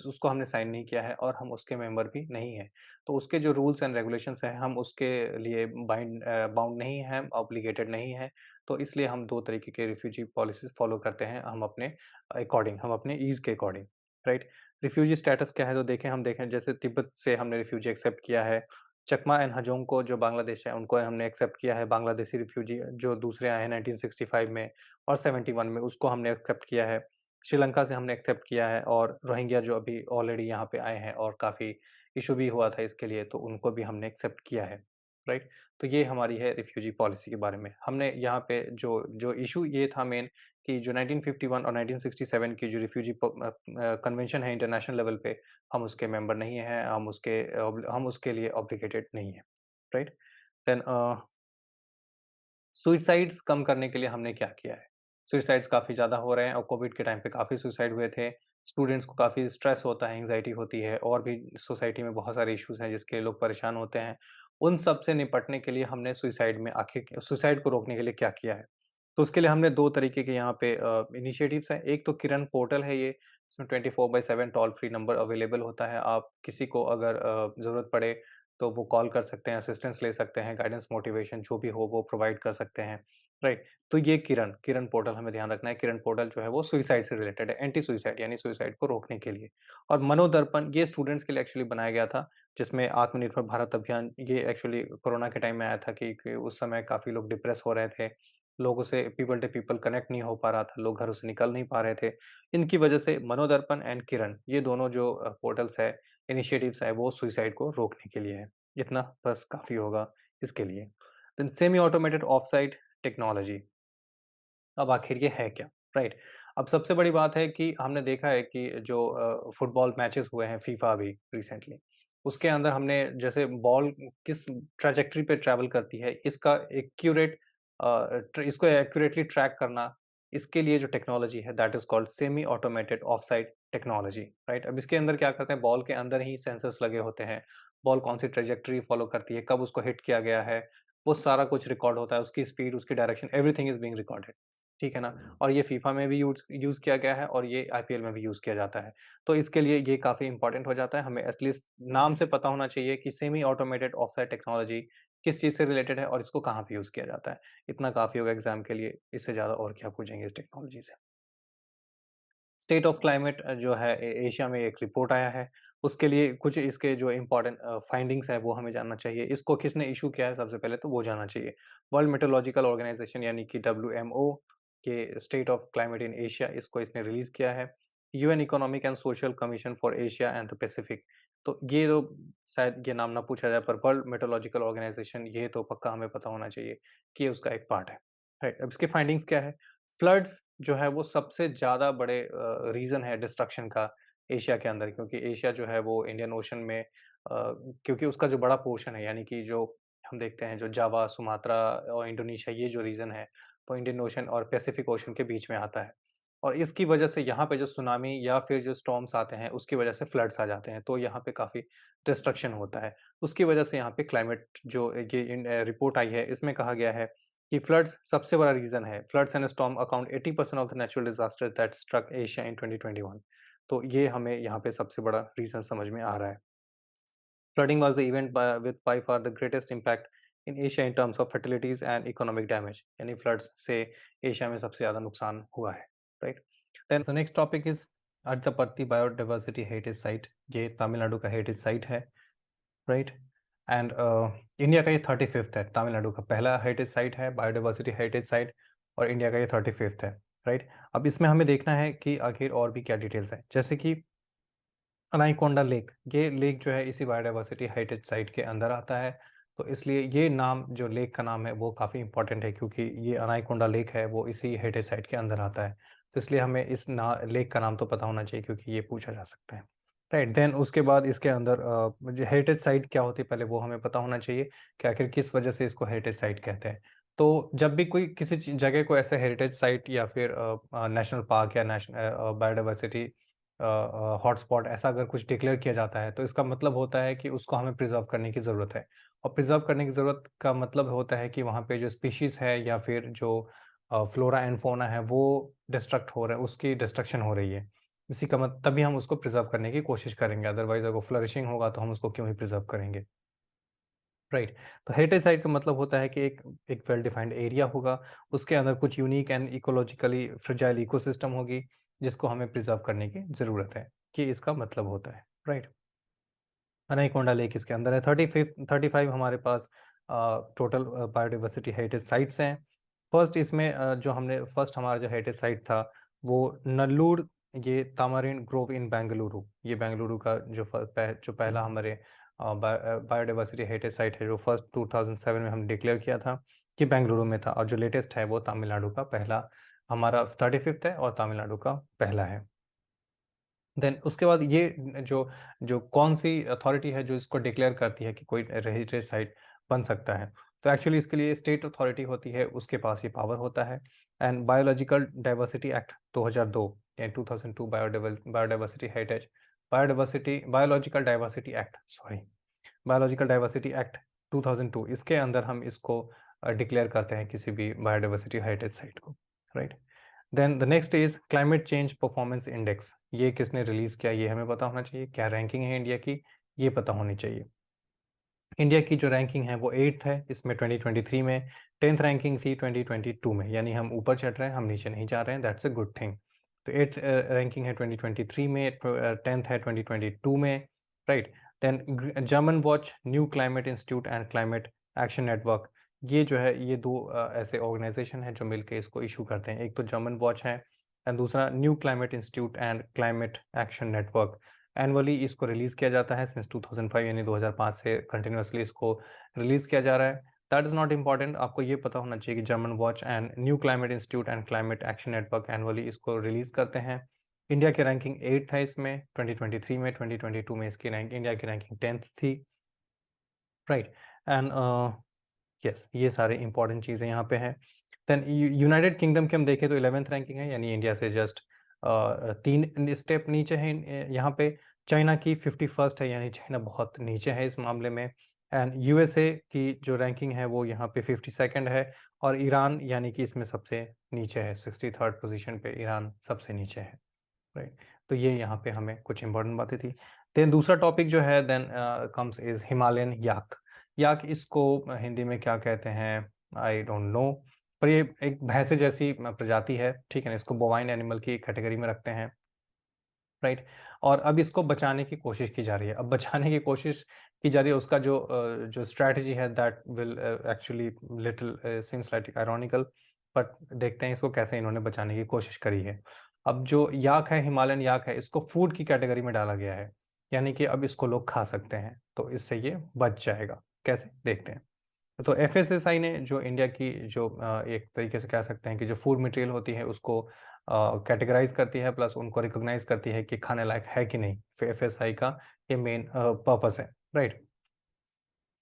उसको हमने साइन नहीं किया है और हम उसके मेंबर भी नहीं हैं। तो उसके जो रूल्स एंड रेगुलेशंस हैं, हम उसके लिए बाउंड नहीं हैं, ऑब्लिगेटेड नहीं हैं। तो इसलिए हम 2 तरीके के रिफ्यूजी पॉलिसीज़ फ़ॉलो करते हैं, हम अपने अकॉर्डिंग, हम अपने ईज़ के अकॉर्डिंग, राइट? रिफ्यूजी स्टेटस क्या है, तो हम देखें जैसे तिब्बत से हमने रिफ्यूजी एक्सेप्ट किया है। चकमा एंड हाजोंग को, जो बांग्लादेश है, उनको हमने एक्सेप्ट किया है। बांग्लादेशी रिफ्यूजी जो दूसरे आए हैं 1965 में और 71 में, उसको हमने एक्सेप्ट किया है। श्रीलंका से हमने एक्सेप्ट किया है, और रोहिंग्या जो अभी ऑलरेडी यहाँ पे आए हैं और काफ़ी इश्यू भी हुआ था इसके लिए, तो उनको भी हमने एक्सेप्ट किया है, राइट? तो ये हमारी है रिफ्यूजी पॉलिसी के बारे में। हमने यहाँ पे जो जो इश्यू ये था मेन, कि जो 1951 और 1967 की जो रिफ्यूजी कन्वेंशन है इंटरनेशनल लेवल पे, हम उसके मेंबर नहीं हैं, हम उसके लिए ऑब्लिगेटेड नहीं हैं, राइट? देन सुसाइड्स कम करने के लिए हमने क्या किया है? सुसाइड्स काफ़ी ज़्यादा हो रहे हैं और कोविड के टाइम पे काफ़ी सुसाइड हुए थे। स्टूडेंट्स को काफ़ी स्ट्रेस होता है, एंग्ज़ायटी होती है, और भी सोसाइटी में बहुत सारे इश्यूज़ हैं जिसके लिए लोग परेशान होते हैं। उन सब से निपटने के लिए हमने सुसाइड को रोकने के लिए क्या किया है? तो उसके लिए हमने 2 तरीके के यहाँ पे इनिशिएटिव्स हैं। एक तो किरण पोर्टल है ये, इसमें 24/7 टोल फ्री नंबर अवेलेबल होता है। आप किसी को अगर ज़रूरत पड़े तो वो कॉल कर सकते हैं, असिस्टेंस ले सकते हैं, गाइडेंस, मोटिवेशन जो भी हो वो प्रोवाइड कर सकते हैं, राइट? तो ये किरण पोर्टल हमें ध्यान रखना है। किरण पोर्टल जो है वो सुसाइड से रिलेटेड है, एंटी सुसाइड यानी सुसाइड को रोकने के लिए। और मनोदर्पण ये स्टूडेंट्स के लिए एक्चुअली बनाया गया था, जिसमें आत्मनिर्भर भारत अभियान, ये एक्चुअली कोरोना के टाइम में आया था कि उस समय काफ़ी लोग डिप्रेस हो रहे थे। लोगों से पीपल टू पीपल कनेक्ट नहीं हो पा रहा था, लोग घरों से निकल नहीं पा रहे थे। इनकी वजह से मनोदर्पण एंड किरण, ये दोनों जो पोर्टल्स है, इनिशिएटिव्स है, वो सुसाइड को रोकने के लिए है। इतना बस काफ़ी होगा इसके लिए। Then semi automated off site technology, अब आखिर ये है क्या? राइट? अब सबसे बड़ी बात है कि हमने देखा है कि जो फुटबॉल मैचेस हुए हैं फीफा अभी रिसेंटली, उसके अंदर हमने जैसे बॉल किस ट्रैजेक्टरी पे ट्रैवल करती है, इसका इसको एक्यूरेटली ट्रैक करना, इसके लिए जो टेक्नोलॉजी है that is called semi automated off site technology, right? अब इसके अंदर क्या करते हैं, बॉल के अंदर ही सेंसर्स लगे होते हैं। बॉल कौन-सी ट्रैजेक्टरी फॉलो करती है, कब उसको हिट किया गया है, वो सारा कुछ रिकॉर्ड होता है, उसकी स्पीड, उसकी direction, everything is being recorded. ठीक है ना? और ये फीफा में भी यूज़ किया गया है और ये आईपीएल में भी यूज़ किया जाता है। तो इसके लिए ये काफ़ी इम्पोर्टेंट हो जाता है। हमें एटलीस्ट नाम से पता होना चाहिए कि सेमी ऑटोमेटेड ऑफ-साइट टेक्नोलॉजी किस चीज़ से रिलेटेड है और इसको कहाँ पे यूज़ किया जाता है। इतना काफ़ी होगा एग्ज़ाम के लिए, इससे ज़्यादा और क्या पूछेंगे इस टेक्नोलॉजी से। स्टेट ऑफ क्लाइमेट जो है एशिया में एक रिपोर्ट आया है, उसके लिए कुछ इसके जो इम्पोर्टेंट फाइंडिंग्स हैं वो हमें जानना चाहिए। इसको किसने इश्यू किया है सबसे पहले तो वो जानना चाहिए। वर्ल्ड मेट्रोलॉजिकल ऑर्गनाइज़ेशन यानी कि डब्ल्यूएमओ के state of climate in Asia, इसको इसने रिलीज़ किया है। UN economic and social commission for Asia and the Pacific, तो ये तो शायद ये नाम ना पूछा जाए, पर वर्ल्ड मेट्रोलॉजिकल ऑर्गनाइज़ेशन ये तो पक्का हमें पता होना चाहिए कि ये उसका एक पार्ट है। राइट, अब इसके फाइंडिंग्स क्या है? फ्लड्स जो है वो सबसे ज़्यादा बड़े रीज़न है डिस्ट्रक्शन का एशिया के अंदर, क्योंकि एशिया जो है वो इंडियन ओशन में क्योंकि उसका जो बड़ा पोर्शन है, यानी कि जो हम देखते हैं जो जावा, सुमात्रा और इंडोनेशिया, ये जो रीजन है वो इंडियन ओशन और पैसिफिक ओशन के बीच में आता है। और इसकी वजह से यहाँ पे जो सुनामी या फिर जो स्टॉर्म्स आते हैं उसकी वजह से फ्लड्स आ जाते हैं, तो यहाँ पे काफ़ी डिस्ट्रक्शन होता है। उसकी वजह से यहाँ पे क्लाइमेट जो रिपोर्ट आई है इसमें कहा गया है कि फ्लड्स सबसे बड़ा रीज़न है। Floods and storm account 80% of the natural disaster that struck Asia in 2021। तो ये हमें यहाँ पे सबसे बड़ा रीज़न समझ में आ रहा है। Flooding was the event with by far the greatest impact in Asia in terms of fertilities and economic damage, यानी फ्लड्स से एशिया में सबसे ज़्यादा नुकसान हुआ है, right? Then so next topic is Attappadi biodiversity heritage site. ये तमिलनाडु का हेरिटेज साइट है, राइट? एंड इंडिया का ये 35th है। तमिलनाडु का पहला हेरिटेज साइट है, बायोडाइवर्सिटी हेरिटेज साइट, और इंडिया का ये 35th है, राइट? अब इसमें हमें देखना है कि आखिर और भी क्या डिटेल्स हैं, जैसे कि अनाईकोंडा लेक, ये लेक जो है इसी बायोडाइवर्सिटी हेरिटेज साइट के अंदर आता है। तो इसलिए ये नाम, जो लेक का नाम है वो काफ़ी इंपॉर्टेंट है, क्योंकि ये अनाईकोंडा लेक है वो इसी हेरिटेज साइट के अंदर आता है। तो इसलिए हमें इस लेक का नाम तो पता होना चाहिए, क्योंकि ये पूछा जा सकता है, राइट? देन उसके बाद इसके अंदर जो हेरिटेज साइट क्या होती है पहले वो हमें पता होना चाहिए कि आखिर किस वजह से इसको हेरिटेज साइट कहते हैं। तो जब भी कोई किसी जगह को ऐसे हेरिटेज साइट या फिर नेशनल पार्क या नेशनल बायोडाइवर्सिटी हॉटस्पॉट ऐसा अगर कुछ डिक्लेयर किया जाता है, तो इसका मतलब होता है कि उसको हमें प्रिजर्व करने की ज़रूरत है। और प्रिजर्व करने की ज़रूरत का मतलब होता है कि वहाँ पे जो स्पीशीज़ है या फिर जो फ्लोरा एंड फौना है वो डिस्ट्रक्ट हो रहा है, उसकी डिस्ट्रक्शन हो रही है। इसी का मत तभी हम उसको प्रिजर्व करने की कोशिश करेंगे, अदरवाइज़ अगर वो फ्लरिशिंग होगा तो हम उसको क्यों ही प्रिजर्व करेंगे, राइट? तो हेरिटेज साइट का मतलब होता है कि एक एक वेल डिफाइंड एरिया होगा, उसके अंदर कुछ unique and ecologically fragile ecosystem होगी, जिसको हमें प्रिजर्व करने की ज़रूरत है, ये इसका मतलब होता है, राइट? अनाकोंडा लेक इसके अंदर है। 35 हमारे पास टोटल बायोडाइवर्सिटी हेरिटेज साइट्स हैं। फर्स्ट इसमें जो हमने फर्स्ट हमारा जो हेरिटेज साइट था वो नल्लूर, ये तामारिन ग्रोव इन बेंगलुरु, ये बेंगलुरु का जो पहला हमारे बायोडाइवर्सिटी हेरिटेज साइट है, जो फर्स्ट 2007 में हम डिक्लेयर किया था कि बेंगलुरु में था, और जो लेटेस्ट है वो तमिलनाडु का पहला, हमारा 35 है और तमिलनाडु का पहला है। देन उसके बाद ये जो जो कौन सी अथॉरिटी है जो इसको डिक्लेयर करती है कि कोई हेरिटेज साइट बन सकता है, तो एक्चुअली इसके लिए स्टेट अथॉरिटी होती है, उसके पास ये पावर होता है। एंड बायोलॉजिकल डाइवर्सिटी एक्ट 2002 या 2002 biodiversity heritage biodiversity biological diversity act sorry biological diversity act 2002, इसके अंदर हम इसको डिक्लेयर करते हैं किसी भी बायोडाइवर्सिटी हेरिटेज साइट को, right? Then the next is climate change performance index, ये किसने रिलीज किया ये हमें पता होना चाहिए, क्या रैंकिंग है इंडिया की ये पता होनी चाहिए। इंडिया की जो रैंकिंग है वो 8th है इसमें 2023 में, 10th रैंकिंग थी 2022 में, यानी हम ऊपर चढ़ रहे हैं, हम नीचे नहीं जा रहे हैं, दैट्स अ गुड थिंग। तो 8th रैंकिंग है 2023 में, 10th है 2022 में, right? Then German Watch, New Climate Institute and Climate Action Network, ये जो है ये दो ऐसे ऑर्गेनाइजेशन हैं जो मिलकर इसको इशू करते हैं, एक तो जर्मन वॉच है एंड दूसरा new Climate Institute and Climate Action network. Annually इसको रिलीज़ किया जाता है सिंस 2005, यानी 2005 से कंटिन्यूसली इसको रिलीज़ किया जा रहा है। दैट इज़ नॉट इम्पॉर्टेंट, आपको ये पता होना चाहिए कि German watch and new Climate Institute and Climate Action network annually इसको रिलीज़ करते हैं। इंडिया की रैंकिंग 8th है इसमें 2023 में, 2022 में इसकी रैंक इंडिया की रैंकिंग 10th थी, राइट? एंड यस, ये सारे इंपॉर्टेंट चीज़ें यहाँ पे हैं। देन यूनाइटेड किंगडम की हम देखें तो 11th रैंकिंग है, यानी इंडिया से जस्ट 3 स्टेप नीचे है। यहाँ पे चाइना की 51st है, यानी चाइना बहुत नीचे है इस मामले में। एंड यूएसए की जो रैंकिंग है वो यहाँ पे 52nd है, और ईरान यानी कि इसमें सबसे नीचे है, 63rd पोजीशन पे ईरान सबसे नीचे है, राइट? तो ये यहाँ पे हमें कुछ इंपॉर्टेंट बातें थी। देन दूसरा टॉपिक जो है then comes is Himalayan yak. याक इसको हिंदी में क्या कहते हैं आई डोंट नो, पर ये एक भैंसे जैसी प्रजाति है, ठीक है ना, इसको बोवाइन एनिमल की कैटेगरी में रखते हैं, राइट? और अब इसको बचाने की कोशिश की जा रही है। अब बचाने की कोशिश की जा रही है, उसका जो स्ट्रैटेजी है that will actually little seems like ironical, but देखते हैं इसको कैसे इन्होंने बचाने की कोशिश करी है। अब जो याक है, हिमालयन याक है, इसको फूड की कैटेगरी में डाला गया है, यानी कि अब इसको लोग खा सकते हैं, तो इससे ये बच जाएगा। कैसे, देखते हैं। तो एफएसएसआई ने जो इंडिया की जो एक तरीके से कह सकते हैं कि जो फूड मटेरियल होती है उसको कैटेगराइज करती है, प्लस उनको रिकॉग्नाइज करती है कि खाने लायक है कि नहीं, फिर एफएसआई का ये मेन पर्पस है, राइट?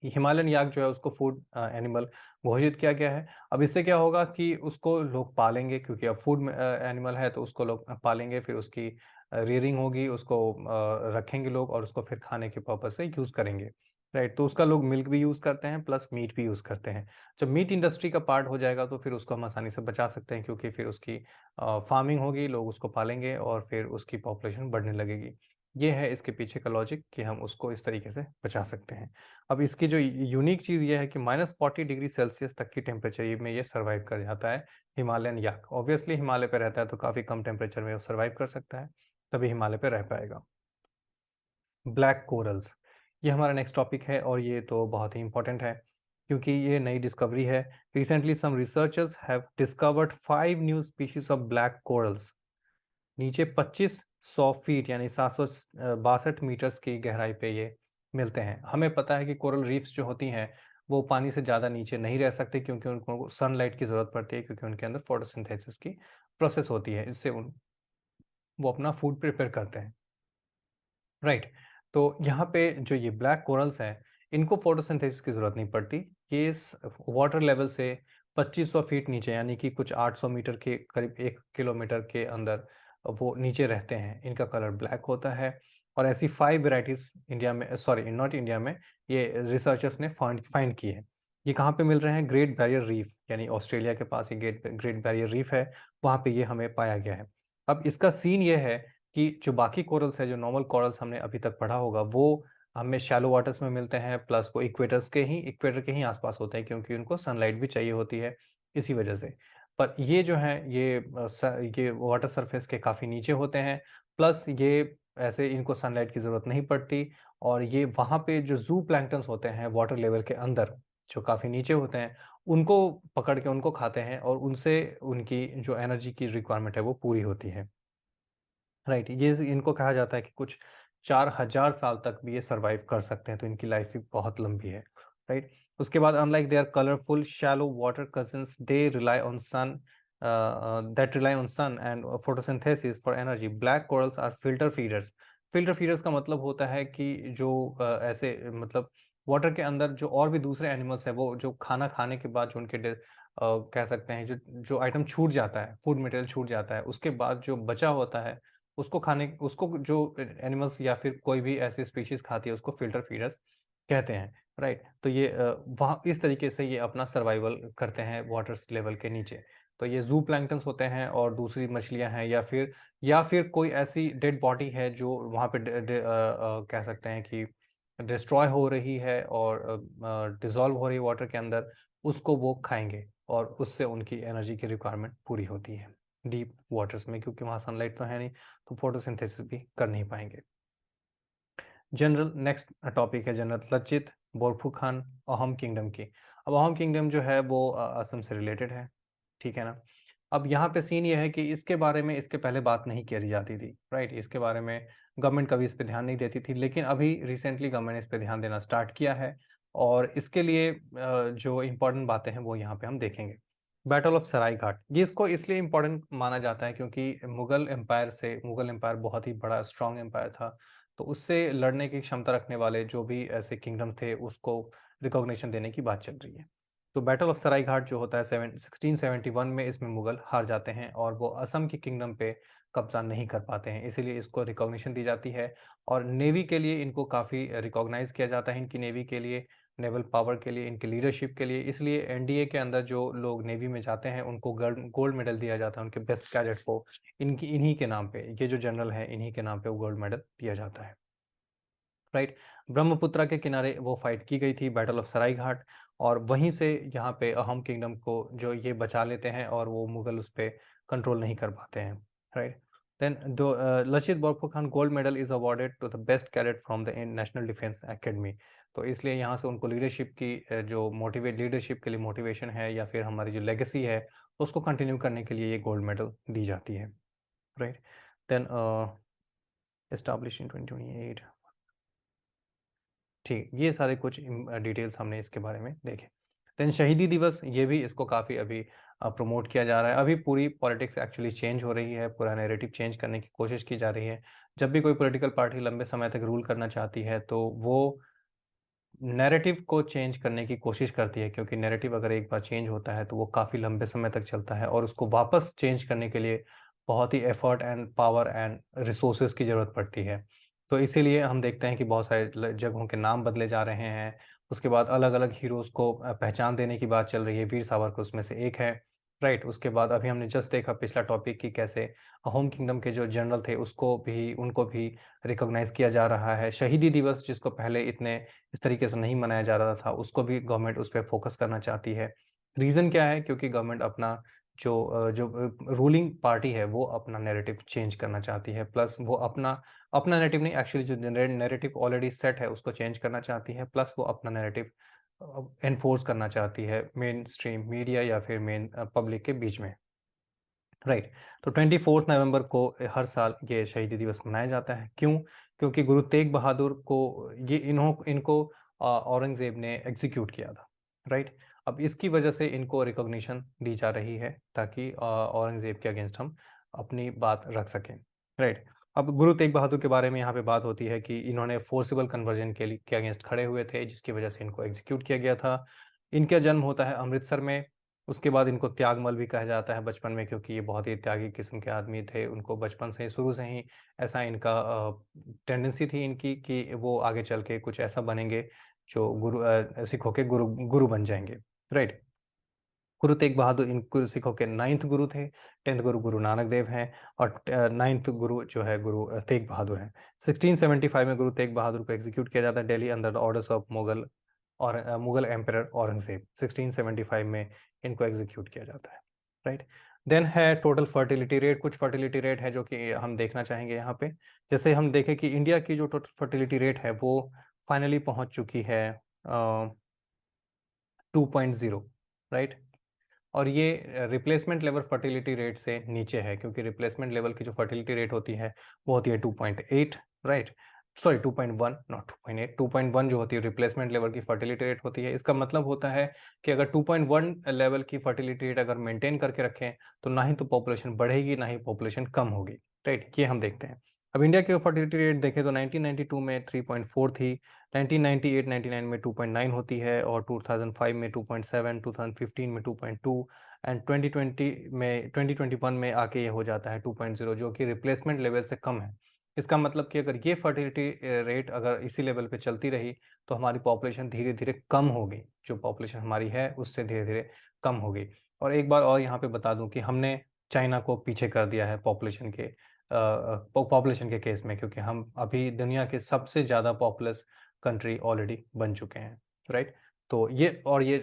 हिमालयन याक जो है उसको फूड एनिमल घोषित किया गया है। अब इससे क्या होगा कि उसको लोग पालेंगे, क्योंकि अब फूड एनिमल है तो उसको लोग पालेंगे, फिर उसकी रियरिंग होगी, उसको रखेंगे लोग और उसको फिर खाने के पर्पज से यूज़ करेंगे, राइट? तो उसका लोग मिल्क भी यूज़ करते हैं, प्लस मीट भी यूज़ करते हैं। जब मीट इंडस्ट्री का पार्ट हो जाएगा तो फिर उसको हम आसानी से बचा सकते हैं, क्योंकि फिर उसकी फार्मिंग होगी, लोग उसको पालेंगे और फिर उसकी पॉपुलेशन बढ़ने लगेगी। ये है इसके पीछे का लॉजिक कि हम उसको इस तरीके से बचा सकते हैं। अब इसकी जो यूनिक चीज़ ये है कि -40 डिग्री सेल्सियस तक की टेम्परेचर में ये सर्वाइव कर जाता है, हिमालयन याक। ऑब्वियसली हिमालय पे रहता है तो काफ़ी कम टेम्परेचर में वो सर्वाइव कर सकता है, तभी हिमालय पे रह पाएगा। ब्लैक कोरल्स, ये हमारा नेक्स्ट टॉपिक है और ये तो बहुत ही इंपॉर्टेंट है, क्योंकि ये नई डिस्कवरी है। Recently some researchers have discovered 5 new species of black corals. नीचे 2500 फीट यानी 762 मीटर्स की गहराई पे ये मिलते हैं। हमें पता है कि कोरल रीफ्स जो होती हैं वो पानी से ज़्यादा नीचे नहीं रह सकते, क्योंकि उनको सनलाइट की ज़रूरत पड़ती है, क्योंकि उनके अंदर फोटोसिंथेसिस की प्रोसेस होती है, इससे वो अपना फूड प्रिपेयर करते हैं, राइट? तो यहाँ पे जो ये ब्लैक कोरल्स हैं, इनको फोटोसिंथेसिस की ज़रूरत नहीं पड़ती। ये वाटर लेवल से 2500 फीट नीचे, यानी कि कुछ 800 मीटर के करीब 1 किलोमीटर के अंदर वो नीचे रहते हैं। इनका कलर ब्लैक होता है और ऐसी 5 वेराइटीज़ इंडिया में, सॉरी नॉट इंडिया में, ये रिसर्चर्स ने फाइंड की है। ये कहाँ पे मिल रहे हैं? ग्रेट बैरियर रीफ, यानी ऑस्ट्रेलिया के पास ये ग्रेट बैरियर रीफ है, वहाँ पे ये हमें पाया गया है। अब इसका सीन ये है कि जो बाकी कोरल्स है, जो नॉर्मल कोरल्स हमने अभी तक पढ़ा होगा, वो हमें शैलो वाटर्स में मिलते हैं, प्लस वो इक्वेटर के ही आसपास होते हैं, क्योंकि उनको सनलाइट भी चाहिए होती है इसी वजह से। पर ये जो है ये वाटर सरफेस के काफ़ी नीचे होते हैं, प्लस ये ऐसे इनको सनलाइट की ज़रूरत नहीं पड़ती, और ये वहाँ पे जो जू प्लैंक्टन्स होते हैं वाटर लेवल के अंदर, जो काफ़ी नीचे होते हैं, उनको पकड़ के उनको खाते हैं, और उनसे उनकी जो एनर्जी की रिक्वायरमेंट है वो पूरी होती है। राइट, ये इनको कहा जाता है कि कुछ 4000 साल तक भी ये सर्वाइव कर सकते हैं, तो इनकी लाइफ भी बहुत लंबी है। राइट, उसके बाद unlike their colourful shallow water cousins, they rely on sun that rely on sun and photosynthesis for energy. Black corals are filter feeders. Filter feeders का मतलब होता है कि जो ऐसे मतलब वाटर के अंदर जो और भी दूसरे एनिमल्स हैं, वो जो खाना खाने के बाद जो उनके कह सकते हैं जो जो आइटम छूट जाता है, फूड मटेरियल छूट जाता है, उसके बाद जो बचा होता है, उसको जो एनिमल्स या फिर कोई भी ऐसी स्पीशीज खाती है, उसको फिल्टर फीडर्स कहते हैं। राइट, तो ये वहाँ इस तरीके से ये अपना सर्वाइवल करते हैं वाटर लेवल के नीचे। तो ये जू प्लैंक्टन्स होते हैं, और दूसरी मछलियां हैं, या फिर कोई ऐसी डेड बॉडी है जो वहाँ पे कह सकते हैं कि डिस्ट्रॉय हो रही है और डिजॉल्व हो रही है वाटर के अंदर, उसको वो खाएंगे, और उससे उनकी एनर्जी की रिक्वायरमेंट पूरी होती है डीप वाटर्स में, क्योंकि वहाँ सनलाइट तो है नहीं, तो फोटोसिंथेसिस भी कर नहीं पाएंगे। जनरल नेक्स्ट टॉपिक है जनरल लचित बोरफुखान अहोम किंगडम की। अब अहोम किंगडम जो है वो असम से रिलेटेड है, ठीक है ना। अब यहाँ पे सीन ये है कि इसके बारे में इसके पहले बात नहीं करी जाती थी। राइट, इसके बारे में गवर्नमेंट कभी इस पे ध्यान नहीं देती थी, लेकिन अभी रिसेंटली गवर्नमेंट ने इस पे ध्यान देना स्टार्ट किया है, और इसके लिए जो इम्पोर्टेंट बातें हैं वो यहाँ पे हम देखेंगे। बैटल ऑफ सराय घाट, ये इसको इसलिए इम्पोर्टेंट माना जाता है क्योंकि मुगल एम्पायर बहुत ही बड़ा स्ट्रॉन्ग एम्पायर था, तो उससे लड़ने की क्षमता रखने वाले जो भी ऐसे किंगडम थे, उसको रिकॉग्निशन देने की बात चल रही है। तो बैटल ऑफ सराय घाट जो होता है 1671 में, इसमें मुगल हार जाते हैं, और वो असम की किंगडम पे कब्जा नहीं कर पाते हैं, इसीलिए इसको रिकॉग्निशन दी जाती है। और नेवी के लिए इनको काफ़ी रिकॉग्नाइज किया जाता है, इनकी नेवी के लिए, नेवल पावर के लिए, इनकी लीडरशिप के लिए। इसलिए एनडीए के अंदर जो लोग नेवी में जाते हैं, उनको गोल्ड मेडल दिया जाता है, उनके बेस्ट कैडेट को इन्हीं के नाम पे, ये जो जनरल है इन्हीं के नाम पे वो गोल्ड मेडल दिया जाता है। राइट, ब्रह्मपुत्रा के किनारे वो फाइट की गई थी, बैटल ऑफ सराय घाट, और वहीं से यहाँ पे अहोम किंगडम को जो ये बचा लेते हैं, और वो मुगल उस पर कंट्रोल नहीं कर पाते हैं। राइट, देन दो Lachit Borphukan gold medal is awarded to the best cadet from the National Defence Academy. तो इसलिए यहाँ से उनको लीडरशिप की जो लीडरशिप के लिए मोटिवेशन है, या फिर हमारी जो लेगेसी है, उसको कंटिन्यू करने के लिए ये गोल्ड मेडल दी जाती है। Right, then establish in 2028। ठीक, ये सारे कुछ डिटेल्स हमने इसके बारे में देखे। देन शहीदी दिवस, ये भी इसको काफ़ी अभी प्रमोट किया जा रहा है। अभी पूरी पॉलिटिक्स एक्चुअली चेंज हो रही है, पूरा नैरेटिव चेंज करने की कोशिश की जा रही है। जब भी कोई पॉलिटिकल पार्टी लंबे समय तक रूल करना चाहती है, तो वो नैरेटिव को चेंज करने की कोशिश करती है, क्योंकि नैरेटिव अगर एक बार चेंज होता है तो वो काफ़ी लंबे समय तक चलता है, और उसको वापस चेंज करने के लिए बहुत ही effort and power and resources की ज़रूरत पड़ती है। तो इसीलिए हम देखते हैं कि बहुत सारे जगहों के नाम बदले जा रहे हैं। उसके बाद अलग अलग हीरोज़ को पहचान देने की बात चल रही है, वीर सावरकर उसमें से एक है। राइट, उसके बाद अभी हमने जस्ट देखा पिछला टॉपिक कि कैसे होम किंगडम के जो जनरल थे उनको भी रिकॉग्नाइज किया जा रहा है। शहीदी दिवस, जिसको पहले इतने इस तरीके से नहीं मनाया जा रहा था, उसको भी गवर्नमेंट उस पर फोकस करना चाहती है। रीज़न क्या है? क्योंकि गवर्नमेंट अपना जो रूलिंग पार्टी है, वो अपना नैरेटिव चेंज करना चाहती है, प्लस वो अपना अपना नैरेटिव नहीं, एक्चुअली जो नैरेटिव ऑलरेडी सेट है उसको चेंज करना चाहती है, प्लस वो अपना नैरेटिव एनफोर्स करना चाहती है मेन स्ट्रीम मीडिया या फिर मेन पब्लिक के बीच में। राइट, तो 24 नवंबर को हर साल ये शहीदी दिवस मनाया जाता है। क्यों? क्योंकि गुरु तेग बहादुर को ये इनको औरंगज़ेब ने एग्जीक्यूट किया था। राइट, अब इसकी वजह से इनको रिकॉग्निशन दी जा रही है, ताकि औरंगज़ेब के अगेंस्ट हम अपनी बात रख सकें। राइट, अब गुरु तेग बहादुर के बारे में यहाँ पे बात होती है कि इन्होंने फोर्सिबल कन्वर्जन के अगेंस्ट खड़े हुए थे, जिसकी वजह से इनको एग्जीक्यूट किया गया था। इनका जन्म होता है अमृतसर में, उसके बाद इनको त्यागमल भी कहा जाता है बचपन में, क्योंकि ये बहुत ही त्यागी किस्म के आदमी थे। उनको बचपन से ही, शुरू से ही ऐसा इनका टेंडेंसी थी इनकी कि वो आगे चल के कुछ ऐसा बनेंगे जो सिखों के गुरु गुरु बन जाएंगे, राइट। गुरु तेग बहादुर इन सिखों के 9th गुरु थे। 10th गुरु गुरु नानक देव हैं, और 9th गुरु जो है गुरु तेग बहादुर हैं। 1675 में गुरु तेग बहादुर को एग्जीक्यूट किया जाता है Delhi under the orders of Mughal, और मुगल एम्परर औरंगजेब। 1675 में इनको एग्जीक्यूट किया जाता है, राइट। देन है टोटल फर्टिलिटी रेट। कुछ फर्टिलिटी रेट है जो कि हम देखना चाहेंगे यहाँ पे। जैसे हम देखें कि इंडिया की जो टोटल फर्टिलिटी रेट है वो फाइनली पहुंच चुकी है 2.0, राइट। और ये रिप्लेसमेंट लेवल फर्टिलिटी रेट से नीचे है, क्योंकि रिप्लेसमेंट लेवल की जो फर्टिलिटी रेट होती है वो होती है 2.8, राइट। Sorry 2.1, not 2.8। 2.1 जो होती है रिप्लेसमेंट लेवल की फर्टिलिटी रेट होती है। इसका मतलब होता है कि अगर 2.1 लेवल की फर्टिलिटी रेट अगर मेंटेन करके रखें तो ना ही तो पॉपुलेशन बढ़ेगी ना ही पॉपुलेशन कम होगी, राइट। ये हम देखते हैं। अब इंडिया की फर्टिलिटी रेट देखें तो 1992 में 3.4 थी, 1998-99 में 2.9 होती है, और 2005 में 2.7, 2015 में 2.2, एंड 2021 में आके ये हो जाता है 2.0, जो कि रिप्लेसमेंट लेवल से कम है। इसका मतलब कि अगर ये फर्टिलिटी रेट अगर इसी लेवल पे चलती रही तो हमारी पॉपुलेशन धीरे धीरे कम होगी, जो पॉपुलेशन हमारी है उससे धीरे धीरे कम होगी। और एक बार और यहाँ पे बता दूं कि हमने चाइना को पीछे कर दिया है पॉपुलेशन के केस में, क्योंकि हम अभी दुनिया के सबसे ज़्यादा पॉपुलस कंट्री ऑलरेडी बन चुके हैं, राइट। तो ये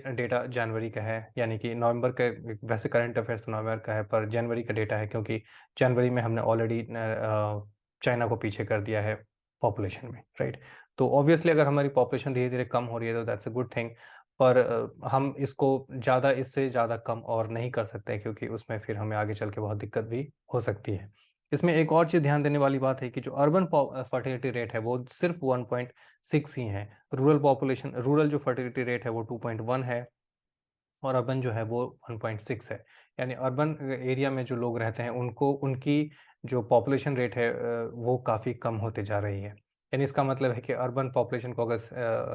डेटा जनवरी का है, यानी कि नवंबर का। वैसे करंट अफेयर्स तो नवंबर का है, पर जनवरी का डेटा है, क्योंकि जनवरी में हमने ऑलरेडी चाइना को पीछे कर दिया है पॉपुलेशन में, राइट। तो ऑब्वियसली अगर हमारी पॉपुलेशन धीरे धीरे कम हो रही है तो दैट्स अ गुड थिंग, पर हम इसको इससे ज़्यादा कम और नहीं कर सकते, क्योंकि उसमें फिर हमें आगे चल के बहुत दिक्कत भी हो सकती है। इसमें एक और चीज़ ध्यान देने वाली बात है कि जो अर्बन फर्टिलिटी रेट है वो सिर्फ 1.6 ही है। रूरल जो फर्टिलिटी रेट है वो 2.1 है, और अर्बन जो है वो 1.6 है। यानी अर्बन एरिया में जो लोग रहते हैं उनको उनकी जो पॉपुलेशन रेट है वो काफ़ी कम होते जा रही है। यानी इसका मतलब है कि अर्बन पॉपुलेशन को अगर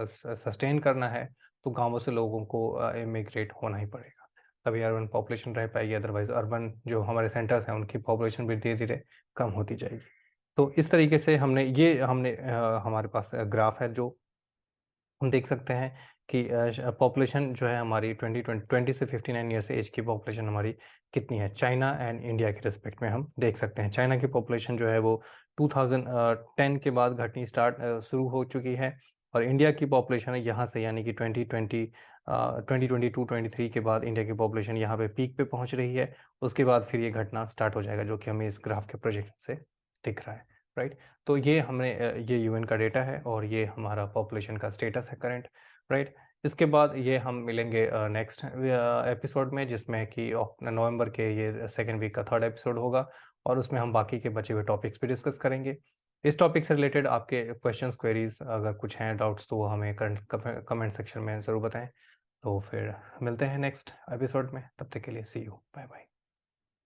सस्टेन करना है तो गांवों से लोगों को इमिग्रेट होना ही पड़ेगा, तभी अर्बन पॉपुलेशन रह पाएगी। अदरवाइज अर्बन जो हमारे सेंटर्स हैं उनकी पॉपुलेशन भी धीरे धीरे कम होती जाएगी। तो इस तरीके से हमने हमारे पास ग्राफ है, जो हम देख सकते हैं कि पॉपुलेशन जो है हमारी 20 से 59 ईयर्स एज की पॉपुलेशन हमारी कितनी है, चाइना एंड इंडिया के रिस्पेक्ट में हम देख सकते हैं। चाइना की पॉपुलेशन जो है वो 2010 के बाद घटनी शुरू हो चुकी है, और इंडिया की पॉपुलेशन है यहाँ से, यानी कि 2022-23 के बाद इंडिया की पॉपुलेशन यहाँ पे पीक पे पहुँच रही है। उसके बाद फिर ये घटना स्टार्ट हो जाएगा, जो कि हमें इस ग्राफ के प्रोजेक्शन से दिख रहा है, राइट। तो ये यूएन का डेटा है, और ये हमारा पॉपुलेशन का स्टेटस है करंट, राइट। इसके बाद ये हम मिलेंगे नेक्स्ट एपिसोड में, जिसमें कि नवंबर के ये सेकेंड वीक का 3rd एपिसोड होगा, और उसमें हम बाकी के बचे हुए टॉपिक्स भी डिस्कस करेंगे। इस टॉपिक से रिलेटेड आपके क्वेश्चंस, क्वेरीज अगर कुछ हैं, डाउट्स, तो वो हमें कमेंट सेक्शन में ज़रूर बताएं। तो फिर मिलते हैं नेक्स्ट एपिसोड में, तब तक के लिए सी यू, बाय बाय।